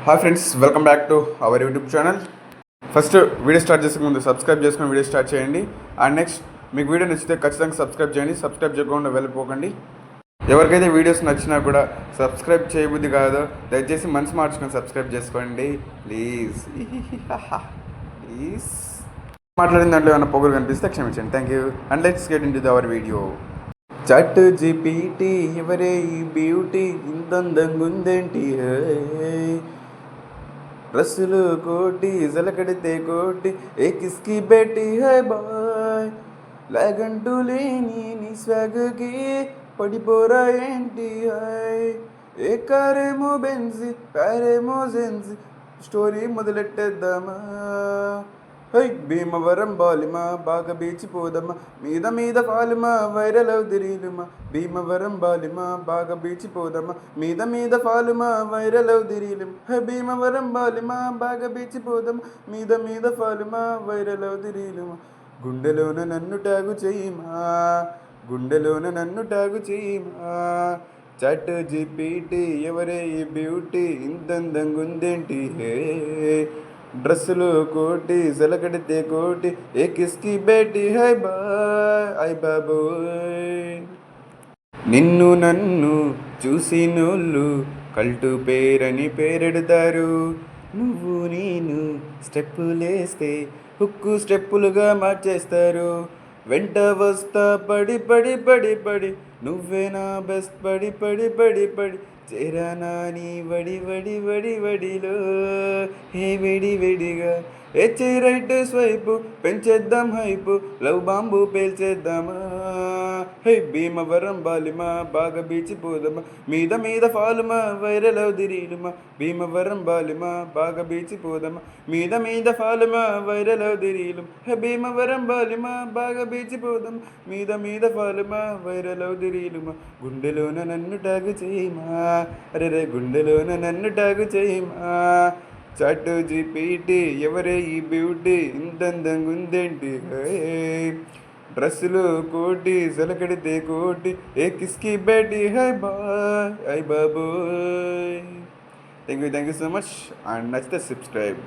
Hi friends, welcome back to our YouTube channel. First video start చేసే ముందు subscribe చేసుకుని video start చేయండి. And next మీకు video నచ్చితే ఖచ్చితంగా సబ్స్క్రైబ్ చేయండి. సబ్స్క్రైబ్ చేయకుండా వెళ్ళిపోకండి. ఎవరికైతే వీడియోస్ నచ్చినా కూడా సబ్స్క్రైబ్ చేయబుద్ది కాదో దయచేసి మనసు మార్చుకొని సబ్స్క్రైబ్ చేసుకోండి ప్లీజ్. ప్లీజ్ మాట్లాడిన దాంట్లో ఏమైనా పొగరు కనిపిస్తే క్షమించండి. Thank you. And let's get into our video. ChatGPT ఎవరే ఈ బ్యూటీ ఇంతందంగుందేంటి, రస్సులు కోటి జలకడితే కోటి ఏ కిస్కి బెట్టి హై బాయ్, లాగంటూ లేని నీ స్వాగకి పడిపోరా ఏంటి హాయ్, ఏ కారేమో బెన్జి కారేమో జెన్జి స్టోరీ మొదలెట్టేద్దామా, హై భీమవరం బాలిమా బాగా బీచిపోదమ్మా, మీద మీద ఫాలిమా వైరల్ అవుదిరీలుమా, భీమవరం బాలిమా బాగా బీచిపోదమ్మా, మీద మీద ఫాలుమా వైరల్ అవుదిరీలుమా, హై భీమవరం బాలిమా బాగా బీచిపోదమ్మా, మీద మీద ఫాలుమా వైరల్ అవుదిరీలుమా, గుండెలోన నన్ను ట్యాగు చెయ్యమా, గుండెలోన నన్ను ట్యాగు చెయ్యమా, చాట్ జీపీటీ ఎవరే ఈ బ్యూటీ ఇంతందంగుందేంటి హే, డ్రెస్సులు కోటి జలకడితే కోటి ఏ కిస్కి బేటి హై బాయ్ ఐ బాబోయ్, నిన్ను నన్ను చూసినోళ్ళు కల్టు పేరని పేరెడతారు, నువ్వు నేను స్టెప్పులేస్తే హుక్కు స్టెప్పులుగా మార్చేస్తారు, వెంట వస్తా పడి పడి పడి పడి నువ్వే నా బెస్ట్ పడి పడి పడి పడి చేరానా నీ వడి వడి వడి వడిలో హే వెడి వెడిగా హెచ్ రైట్ స్వైపు పెంచేద్దాం హైపు లవ్ బాంబు పేల్చేద్దామా, హే భీమవరం బాలిమా బాగా బీచిపోదమ్మా, మీద మీద ఫాలుమా వైరల్ అవుదిరీలుమా, భీమవరం బాలిమా బాగా బీచిపోదమ్మా, మీద మీద ఫాలుమా వైరల్ అవుదిరీలుమా, హే భీమవరం బాలిమా బాగా బీచిపోదమ్మా, మీద మీద ఫాలుమా వైరల్ అవుదిరీలుమా, గుండెలోన నన్ను ట్యాగు చేయమా, అరే గుండెలోన నన్ను ట్యాగు చేయమా, చాట్ జీపీటీ ఎవరే ఈ బ్యూటీ ఇంతందంగుందేంటి, డ్రెస్సులు కోటి జలకడితే కోటి ఏ కిస్కి బేటి హై బాయ్ ఐ బాబోయ్. Thank you so much. And నచ్చితే సబ్స్క్రైబ్.